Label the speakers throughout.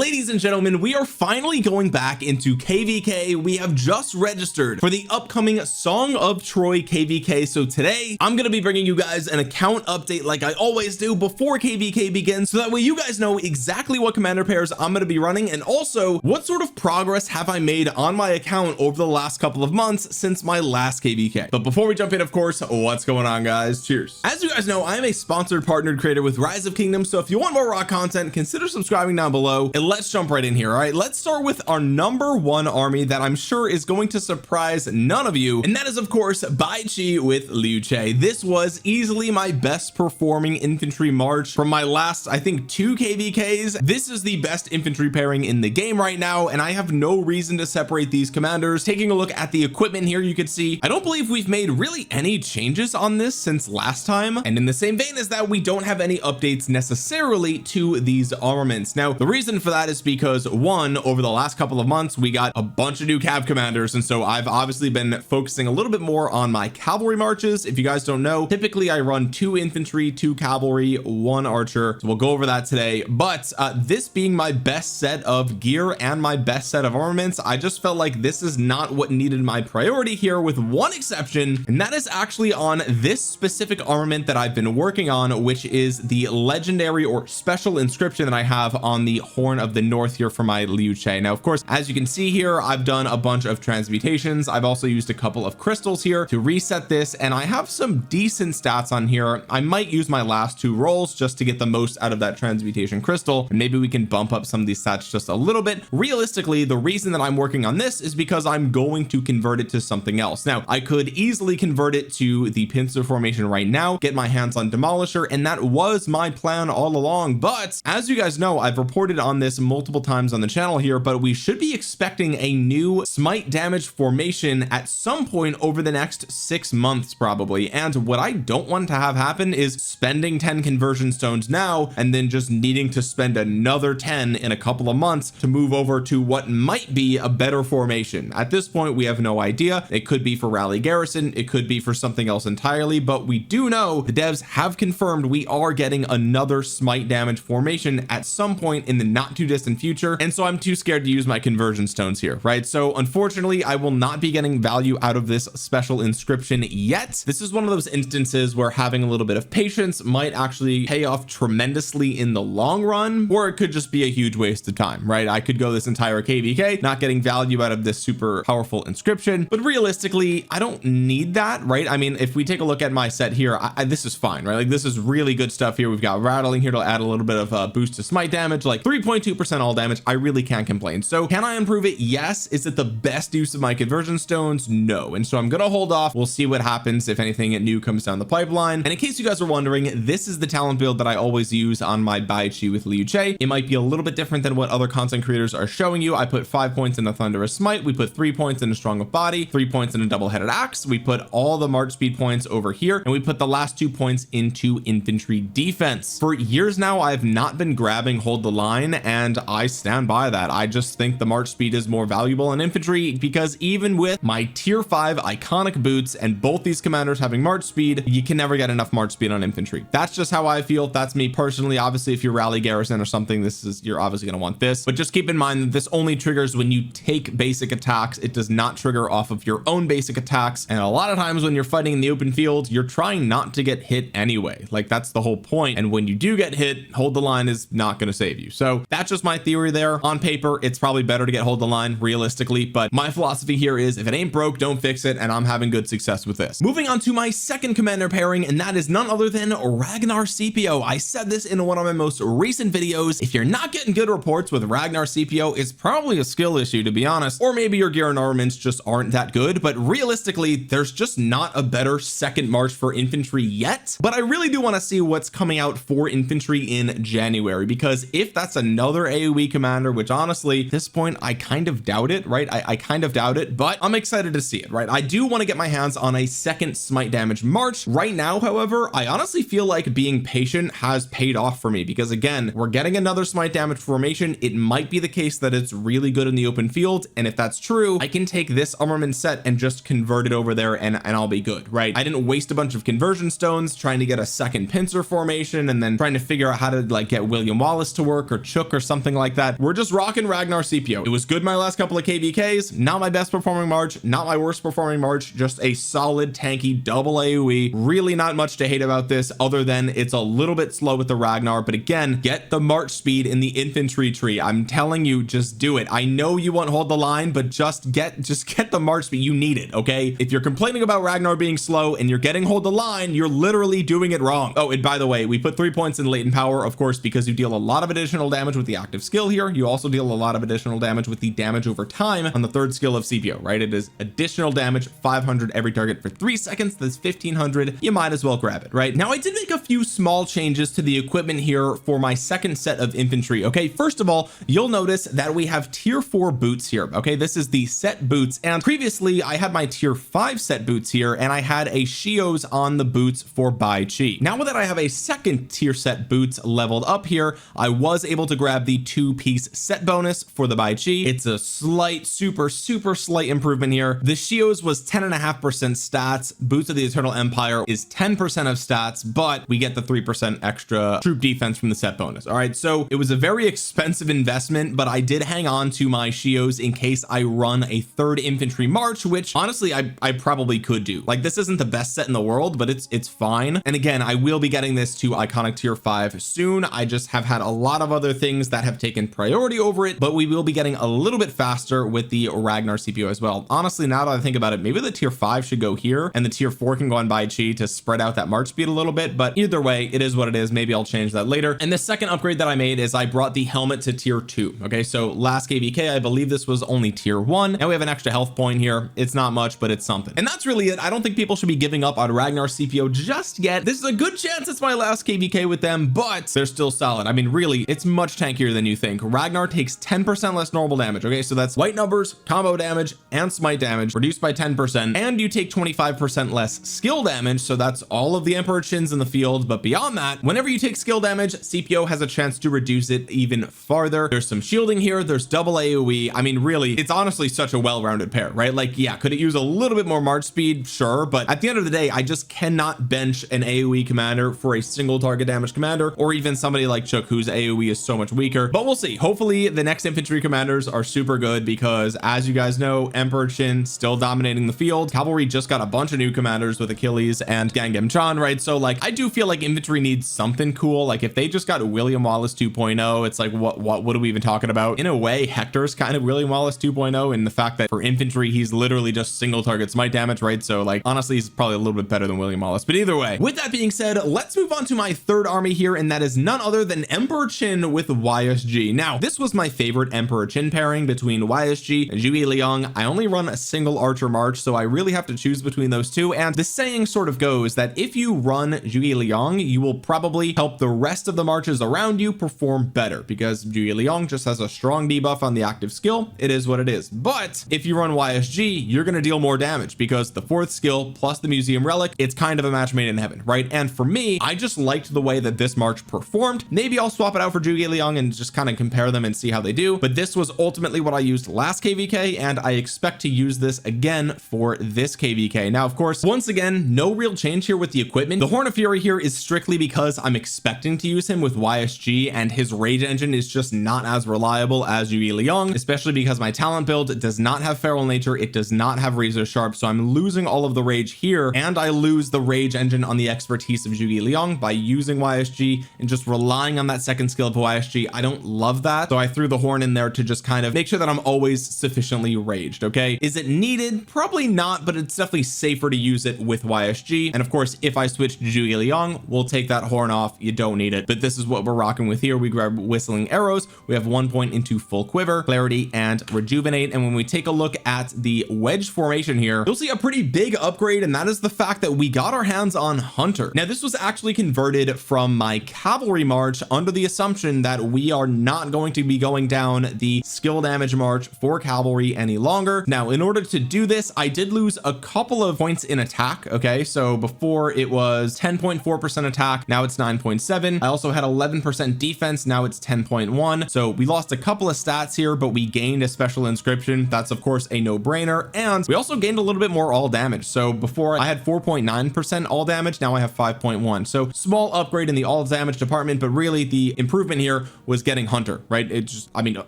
Speaker 1: Ladies and gentlemen, we are finally going back into KvK. We have just registered for the upcoming Song of Troy KvK. So today I'm going to be bringing you guys an account update like I always do before KvK begins, so that way you guys know exactly what commander pairs I'm going to be running, and also what sort of progress have I made on my account over the last couple of months since my last KvK. But before we jump in, of course, what's going on, guys? Cheers. As you guys know, I am a sponsored partnered creator with Rise of Kingdoms, so if you want more raw content, consider subscribing down below, and let's jump right in here. All right, let's start with our number one army that I'm sure is going to surprise none of you, and that is of course Bai Chi with Liu Che. This was easily my best performing infantry march from my last, I think, 2 KvKs. This is the best infantry pairing in the game right now, and I have no reason to separate these commanders. Taking a look at the equipment here, you can see I don't believe we've made really any changes on this since last time, and in the same vein as that, we don't have any updates necessarily to these armaments. Now the reason for that is because, one, over the last couple of months we got a bunch of new cav commanders, and so I've obviously been focusing a little bit more on my cavalry marches. If you guys don't know, typically I run 2 infantry, 2 cavalry, 1 archer, so we'll go over that today. But this being my best set of gear and my best set of armaments, I just felt like this is not what needed my priority here, with one exception, and that is actually on this specific armament that I've been working on, which is the legendary or special inscription that I have on the horn of the north here for my Liu Che. Now of course, as you can see here, I've done a bunch of transmutations. I've also used a couple of crystals here to reset this, and I have some decent stats on here. I might use my last 2 rolls just to get the most out of that transmutation crystal, and maybe we can bump up some of these stats just a little bit. Realistically, the reason that I'm working on this is because I'm going to convert it to something else. Now I could easily convert it to the pincer formation right now, get my hands on demolisher, and that was my plan all along. But as you guys know, I've reported on this multiple times on the channel here, but we should be expecting a new smite damage formation at some point over the next 6 months probably, and what I don't want to have happen is spending 10 conversion stones now and then just needing to spend another 10 in a couple of months to move over to what might be a better formation. At this point we have no idea. It could be for rally garrison, it could be for something else entirely, but we do know the devs have confirmed we are getting another smite damage formation at some point in the not too distant future, and so I'm too scared to use my conversion stones here, right? So unfortunately I will not be getting value out of this special inscription yet. This is one of those instances where having a little bit of patience might actually pay off tremendously in the long run, or it could just be a huge waste of time, right? I could go this entire KvK not getting value out of this super powerful inscription, but realistically I don't need that, right? I mean, if we take a look at my set here, this is fine, right? Like this is really good stuff here. We've got rattling here to add a little bit of a boost to smite damage, like 3.2% all damage. I really can't complain. So can I improve it? Yes. Is it the best use of my conversion stones? No. And so I'm gonna hold off. We'll see what happens if anything new comes down the pipeline. And in case you guys are wondering, this is the talent build that I always use on my Bai Chi with Liu Che. It might be a little bit different than what other content creators are showing you. I put 5 points in a thunderous smite, we put 3 points in a strong of body, 3 points in a double-headed axe, we put all the march speed points over here, and we put the last 2 points into infantry defense. For years now I've not been grabbing hold the line, and I stand by that. I just think the march speed is more valuable in infantry, because even with my tier 5 iconic boots and both these commanders having march speed, you can never get enough march speed on infantry. That's just how I feel. That's me personally. Obviously if you're rally garrison or something, you're obviously going to want this, but just keep in mind that this only triggers when you take basic attacks. It does not trigger off of your own basic attacks, and a lot of times when you're fighting in the open field, you're trying not to get hit anyway. Like that's the whole point, and when you do get hit, hold the line is not going to save you. So that's just my theory there. On paper it's probably better to get hold the line realistically, but my philosophy here is if it ain't broke, don't fix it, and I'm having good success with this. Moving on to my second commander pairing, and that is none other than Ragnar CPO. I said this in one of my most recent videos. If you're not getting good reports with Ragnar CPO, it's probably a skill issue, to be honest, or maybe your gear and armaments just aren't that good. But realistically there's just not a better second march for infantry yet, but I really do want to see what's coming out for infantry in January, because if that's another AoE commander, which honestly at this point I kind of doubt it, right? I kind of doubt it, but I'm excited to see it, right? I do want to get my hands on a second smite damage march right now. However, I honestly feel like being patient has paid off for me, because again, we're getting another smite damage formation. It might be the case that it's really good in the open field, and if that's true, I can take this armament set and just convert it over there, and I'll be good, right? I didn't waste a bunch of conversion stones trying to get a second pincer formation and then trying to figure out how to like get William Wallace to work or Chook or something like that. We're just rocking Ragnar CPO. It was good my last couple of KvKs, not my best performing March, not my worst performing March, just a solid tanky double AoE. Really not much to hate about this other than it's a little bit slow with the Ragnar, but again, get the March speed in the infantry tree. I'm telling you, just do it. I know you won't hold the line, but just get the March speed. You need it, okay? If you're complaining about Ragnar being slow and you're getting hold the line, you're literally doing it wrong. Oh, and by the way, we put 3 points in latent power, of course, because you deal a lot of additional damage with the active skill here. You also deal a lot of additional damage with the damage over time on the third skill of CPO, right? It is additional damage, 500 every target for 3 seconds. That's 1500. You might as well grab it, right? Now I did make a few small changes to the equipment here for my second set of infantry. Okay, first of all, you'll notice that we have tier 4 boots here. Okay, this is the set boots, and previously I had my tier 5 set boots here, and I had a Shios on the boots for Bai Chi. Now that I have a second tier set boots leveled up here, I was able to grab the 2-piece set bonus for the Bai Chi. It's a slight, super slight improvement here. The Shios was 10.5% stats. Boots of the Eternal Empire is 10% of stats, but we get the 3% extra troop defense from the set bonus. All right, so it was a very expensive investment, but I did hang on to my Shios in case I run a third infantry march, which honestly I probably could do. Like, this isn't the best set in the world, but it's fine. And again, I will be getting this to iconic tier 5 soon. I just have had a lot of other things that have taken priority over it, but we will be getting a little bit faster with the Ragnar CPO as well. Honestly, now that I think about it, maybe the tier 5 should go here and the tier 4 can go on Bai Chi to spread out that march speed a little bit, but either way, it is what it is. Maybe I'll change that later. And the second upgrade that I made is I brought the helmet to tier 2. Okay, so last KvK, I believe this was only tier 1. Now we have an extra health point here. It's not much, but it's something. And that's really it. I don't think people should be giving up on Ragnar CPO just yet. This is a good chance it's my last KvK with them, but they're still solid. I mean, really, it's much tankier than you think. Ragnar takes 10% less normal damage. Okay, so that's white numbers, combo damage, and smite damage reduced by 10%, and you take 25% less skill damage. So that's all of the Emperor Chins in the field. But beyond that, whenever you take skill damage, CPO has a chance to reduce it even farther. There's some shielding here. There's double AoE. I mean, really, it's honestly such a well-rounded pair, right? Like, yeah, could it use a little bit more march speed? Sure. But at the end of the day, I just cannot bench an AoE commander for a single target damage commander, or even somebody like Chook, whose AoE is so much weaker. But we'll see. Hopefully the next infantry commanders are super good, because as you guys know, Emperor Chin still dominating the field. Cavalry just got a bunch of new commanders with Achilles and Gangam Chan, right? So like, I do feel like infantry needs something cool. Like, if they just got William Wallace 2.0, it's like, what are we even talking about? In a way, Hector's kind of William Wallace 2.0 in the fact that for infantry, he's literally just single target smite damage, right? So like, honestly, he's probably a little bit better than William Wallace. But either way, with that being said, let's move on to my third army here, and that is none other than Emperor Chin with YSG. Now, this was my favorite Emperor Chin pairing between YSG and Zhuge Liang. I only run a single archer march, so I really have to choose between those two. And the saying sort of goes that if you run Zhuge Liang, you will probably help the rest of the marches around you perform better, because Zhuge Liang just has a strong debuff on the active skill. It is what it is. But if you run YSG, you're going to deal more damage, because the fourth skill plus the museum relic, it's kind of a match made in heaven, right? And for me, I just liked the way that this march performed. Maybe I'll swap it out for Zhuge Liang and just kind of compare them and see how they do, but this was ultimately what I used last KvK, and I expect to use this again for this KvK. Now, of course, once again, no real change here with the equipment. The Horn of Fury here is strictly because I'm expecting to use him with YSG, and his rage engine is just not as reliable as Zhuge Liang, especially because my talent build does not have feral nature. It does not have razor sharp, so I'm losing all of the rage here, and I lose the rage engine on the expertise of Zhuge Liang by using YSG and just relying on that second skill of YSG. I don't love that, so I threw the horn in there to just kind of make sure that I'm always sufficiently raged. Okay, is it needed? Probably not, but it's definitely safer to use it with YSG. And of course, if I switch to Zhuge Liang, we'll take that horn off. You don't need it, but this is what we're rocking with here. We grab whistling arrows. We have 1 point into full quiver, clarity, and rejuvenate. And when we take a look at the wedge formation here, you'll see a pretty big upgrade, and that is the fact that we got our hands on Hunter. Now, this was actually converted from my cavalry march under the assumption that we are not going to be going down the skill damage march for cavalry any longer. Now, in order to do this, I did lose a couple of points in attack. Okay, so before it was 10.4% attack, now it's 9.7. I also had 11% defense, now it's 10.1. So we lost a couple of stats here, but we gained a special inscription. That's of course a no-brainer, and we also gained a little bit more all damage. So before I had 4.9% all damage, now I have 5.1. So small upgrade in the all damage department, but really the improvement here was was getting Hunter, right? It just, I mean,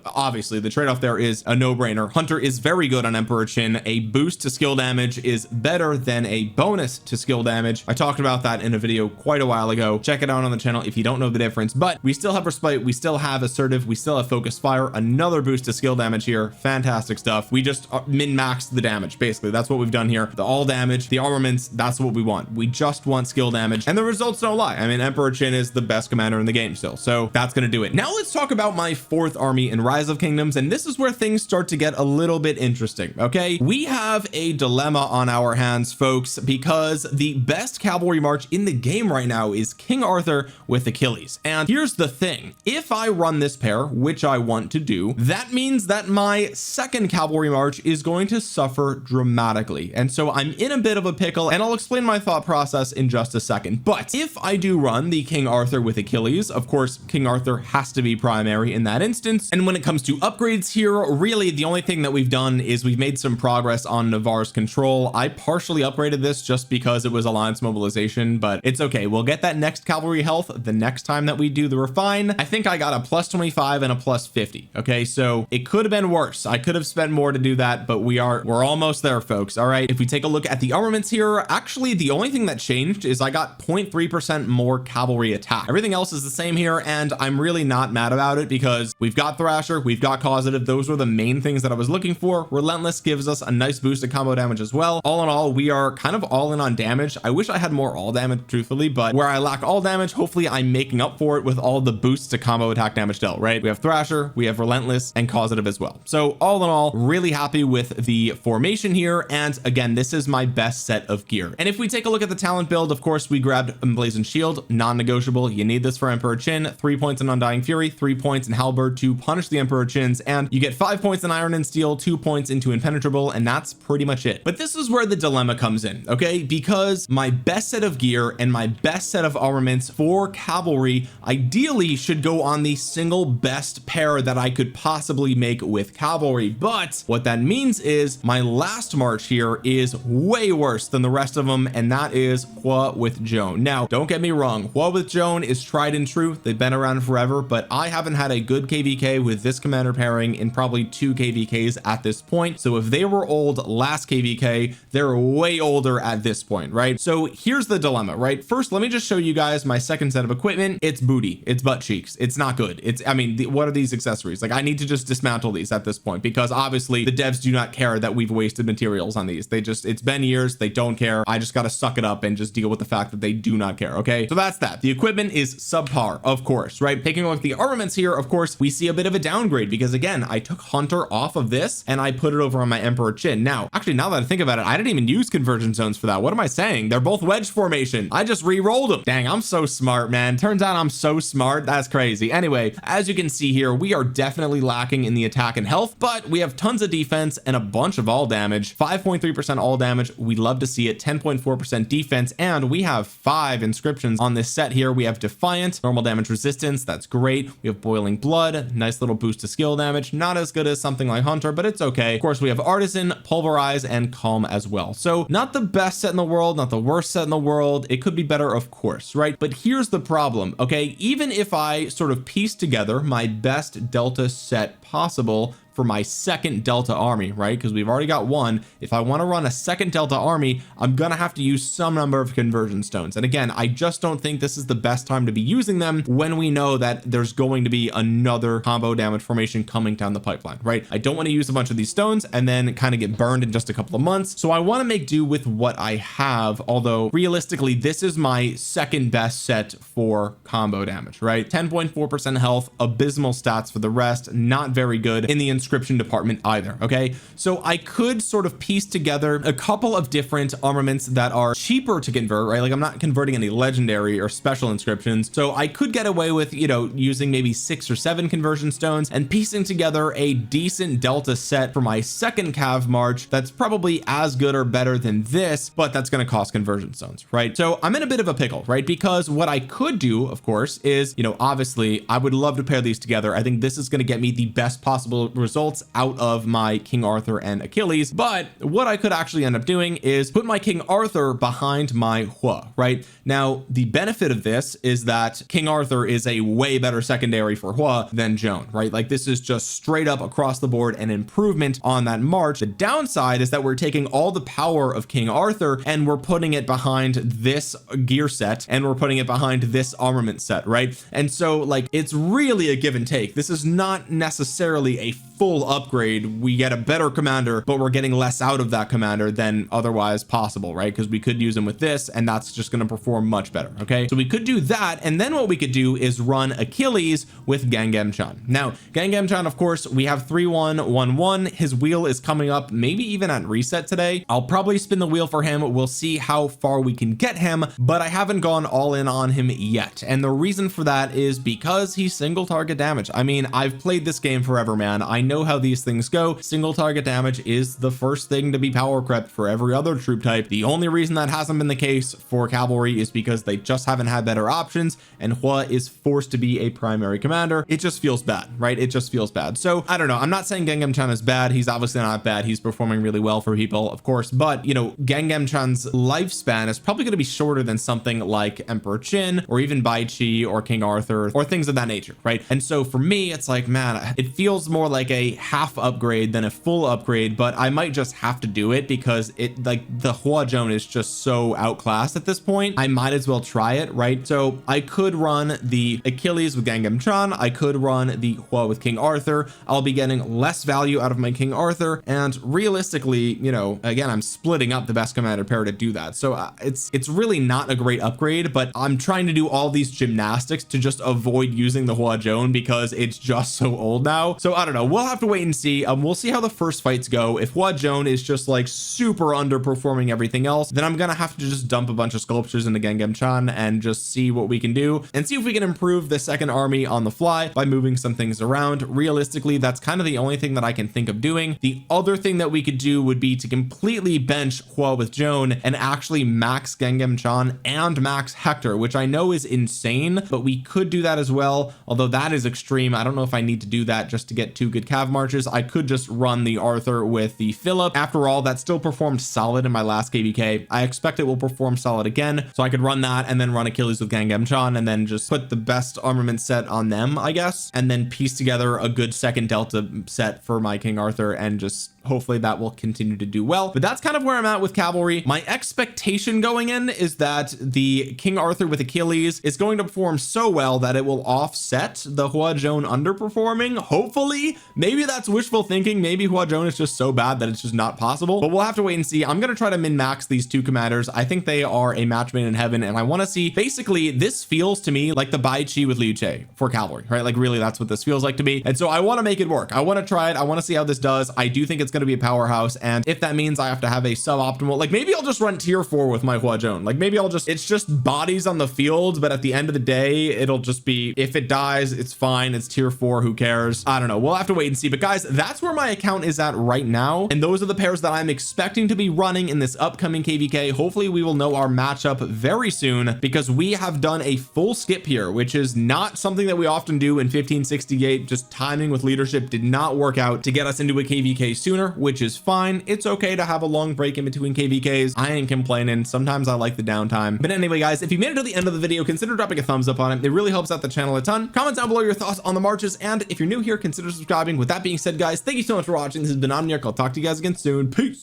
Speaker 1: obviously the trade-off there is a no-brainer. Hunter is very good on Emperor Qin. A boost to skill damage is better than a bonus to skill damage. I talked about that in a video quite a while ago. Check it out on the channel if you don't know the difference. But we still have Respite, we still have Assertive, we still have Focus Fire, another boost to skill damage here. Fantastic stuff. We just min-maxed the damage. Basically, that's what we've done here. The all damage, the armaments, that's what we want. We just want skill damage, and the results don't lie. I mean, Emperor Qin is the best commander in the game still, so that's going to do it. Now let's talk about my fourth army in Rise of Kingdoms, and this is where things start to get a little bit interesting. Okay, we have a dilemma on our hands, folks, because the best cavalry march in the game right now is King Arthur with Achilles. And here's the thing, if I run this pair, which I want to do, that means that my second cavalry march is going to suffer dramatically, and so I'm in a bit of a pickle, and I'll explain my thought process in just a second. But if I do run the King Arthur with Achilles, of course King Arthur has to be primary in that instance, and when it comes to upgrades here, really the only thing that we've done is we've made some progress on Navarre's control. I partially upgraded this just because it was alliance mobilization, but it's okay, we'll get that next cavalry health the next time that we do the refine. I think I got a plus 25 and a plus 50. Okay, so it could have been worse. I could have spent more to do that, but we're almost there, folks. All right, if we take a look at the armaments here, actually the only thing that changed is I got 0.3% more cavalry attack. Everything else is the same here, and I'm really not mad about it because we've got Thrasher, we've got Causative. Those were the main things that I was looking for. Relentless gives us a nice boost to combo damage as well. All in all, we are kind of all in on damage. I wish I had more all damage, truthfully, but where I lack all damage, hopefully I'm making up for it with all the boosts to combo attack damage dealt, right? We have Thrasher, we have Relentless, and Causative as well. So all in all, really happy with the formation here, and again, this is my best set of gear. And if we take a look at the talent build, of course we grabbed Emblazoned Shield, non-negotiable. You need this for Emperor Qin. 3 points in Undying Fury, 3 points in Halberd to punish the Emperor Qins, and you get 5 points in Iron and Steel, 2 points into Impenetrable, and that's pretty much it. But this is where the dilemma comes in, okay? Because my best set of gear and my best set of armaments for cavalry ideally should go on the single best pair that I could possibly make with cavalry. But what that means is my last march here is way worse than the rest of them, and that is Hua with Joan. Now don't get me wrong, Hua with Joan is tried and true. They've been around forever, but I haven't had a good KvK with this commander pairing in probably 2 KvKs at this point. So if they were old last KvK, they're way older at this point, right? So here's the dilemma, right? First, let me just show you guys my second set of equipment. It's booty, it's butt cheeks, it's not good. It's, I mean, what are these accessories? Like, I need to just dismantle these at this point because obviously the devs do not care that we've wasted materials on these. They just, it's been years, they don't care. I just got to suck it up and just deal with the fact that they do not care. Okay, so that's that. The equipment is subpar, of course, right? Taking a look at the armaments here, of course we see a bit of a downgrade because again, I took Hunter off of this and I put it over on my Emperor Qin. Now actually, now that I think about it, I didn't even use conversion zones for that. What am I saying? They're both wedge formation. I just re-rolled them. Dang, I'm so smart, man. Turns out I'm so smart. That's crazy. Anyway, as you can see here, we are definitely lacking in the attack and health, but we have tons of defense and a bunch of all damage. 5.3% all damage, we love to see it. 10.4% defense, and we have 5 inscriptions on this set here. We have Defiant, normal damage resistance, that's great. We have Boiling Blood, nice little boost to skill damage, not as good as something like Hunter, but it's okay. Of course we have Artisan, Pulverize, and Calm as well. So not the best set in the world, not the worst set in the world. It could be better, of course, right? But here's the problem, okay? Even if I sort of piece together my best Delta set possible for my second Delta army, right? Because we've already got one. If I want to run a second Delta army, I'm gonna have to use some number of conversion stones. And again, I just don't think this is the best time to be using them when we know that there's going to be another combo damage formation coming down the pipeline, right? I don't want to use a bunch of these stones and then kind of get burned in just a couple of months. So I want to make do with what I have, although realistically this is my second best set for combo damage, right? 10.4% health, abysmal stats for the rest, not very good in the inscription department either. Okay, so I could sort of piece together a couple of different armaments that are cheaper to convert, right? Like I'm not converting any legendary or special inscriptions, so I could get away with, you know, using maybe 6 or 7 conversion stones and piecing together a decent Delta set for my second Cav March that's probably as good or better than this, but that's going to cost conversion stones, right? So I'm in a bit of a pickle, right? Because what I could do, of course, is, you know, obviously I would love to pair these together. I think this is going to get me the best possible result results out of my King Arthur and Achilles. But what I could actually end up doing is put my King Arthur behind my Hua, right? Now, the benefit of this is that King Arthur is a way better secondary for Hua than Joan, right? Like this is just straight up across the board an improvement on that march. The downside is that we're taking all the power of King Arthur and we're putting it behind this gear set and we're putting it behind this armament set, right? And so like it's really a give and take. This is not necessarily a full upgrade. We get a better commander, but we're getting less out of that commander than otherwise possible, right? Because we could use him with this and that's just going to perform much better. Okay, so we could do that, and then what we could do is run Achilles with Gangam Chan. Now Gangam Chan, of course, we have 3-1-1-1. His wheel is coming up maybe even at reset today. I'll probably spin the wheel for him. We'll see how far we can get him, but I haven't gone all in on him yet, and the reason for that is because he's single target damage. I mean, I've played this game forever, man. I know how these things go. Single target damage is the first thing to be power crept for every other troop type. The only reason that hasn't been the case for cavalry is because they just haven't had better options, and Hua is forced to be a primary commander. It just feels bad, right? It just feels bad. So I don't know, I'm not saying Gangam Chan is bad. He's obviously not bad. He's performing really well for people, of course, but you know, Gangam Chan's lifespan is probably going to be shorter than something like Emperor Qin or even Bai Qi or King Arthur or things of that nature, right? And so for me, it's like, man, it feels more like a half upgrade than a full upgrade, but I might just have to do it because it, like, the Hua Joan is just so outclassed at this point. I might as well try it, right? So I could run the Achilles with Gangam Chan. I could run the Hua with King Arthur. I'll be getting less value out of my King Arthur, and realistically, you know, again, I'm splitting up the best commander pair to do that. So it's really not a great upgrade, but I'm trying to do all these gymnastics to just avoid using the Hua Joan because it's just so old now. So I don't know, we'll have to wait and see. We'll see how the first fights go. If Hua Joan is just like super underperforming everything else, then I'm gonna have to just dump a bunch of sculptures into Gangam Chan and just see what we can do and see if we can improve the second army on the fly by moving some things around. Realistically, that's kind of the only thing that I can think of doing. The other thing that we could do would be to completely bench Hua with Joan and actually max Gangam Chan and max Hector, which I know is insane, but we could do that as well, although that is extreme. I don't know if I need to do that just to get 2 good cav marches. I could just run the Arthur with the Philip. After all, that still performed solid in my last KvK. I expect it will perform solid again, so I could run that and then run Achilles with Gangam Chan and then just put the best armament set on them, I guess, and then piece together a good second Delta set for my King Arthur, and just hopefully that will continue to do well. But that's kind of where I'm at with cavalry. My expectation going in is that the King Arthur with Achilles is going to perform so well that it will offset the Hua Joan underperforming. Hopefully, maybe that's wishful thinking. Maybe Hua Joan is just so bad that it's just not possible, but we'll have to wait and see. I'm going to try to min max these 2 commanders. I think they are a match made in heaven, and I want to see, basically this feels to me like the Bai Qi with Liu Che for cavalry, right? Like really, that's what this feels like to me. And so I want to make it work. I want to try it. I want to see how this does. I do think it's going to be a powerhouse, and if that means I have to have a suboptimal, like maybe I'll just run tier 4 with my Hua Joan. Like maybe it's just bodies on the field, but at the end of the day, it'll just be, if it dies, it's fine. It's tier 4. Who cares? I don't know. We'll have to wait and see. But guys, that's where my account is at right now, and those are the pairs that I'm expecting to be running in this upcoming KvK. Hopefully we will know our matchup very soon, because we have done a full skip here, which is not something that we often do in 1568. Just timing with leadership did not work out to get us into a KvK sooner, which is fine. It's okay to have a long break in between KvKs. I ain't complaining. Sometimes I like the downtime. But anyway, guys, if you made it to the end of the video, consider dropping a thumbs up on it. It really helps out the channel a ton. Comment down below your thoughts on the marches, and if you're new here, consider subscribing. With that being said, guys, thank you so much for watching. This has been Omniarch. I'll talk to you guys again soon. Peace.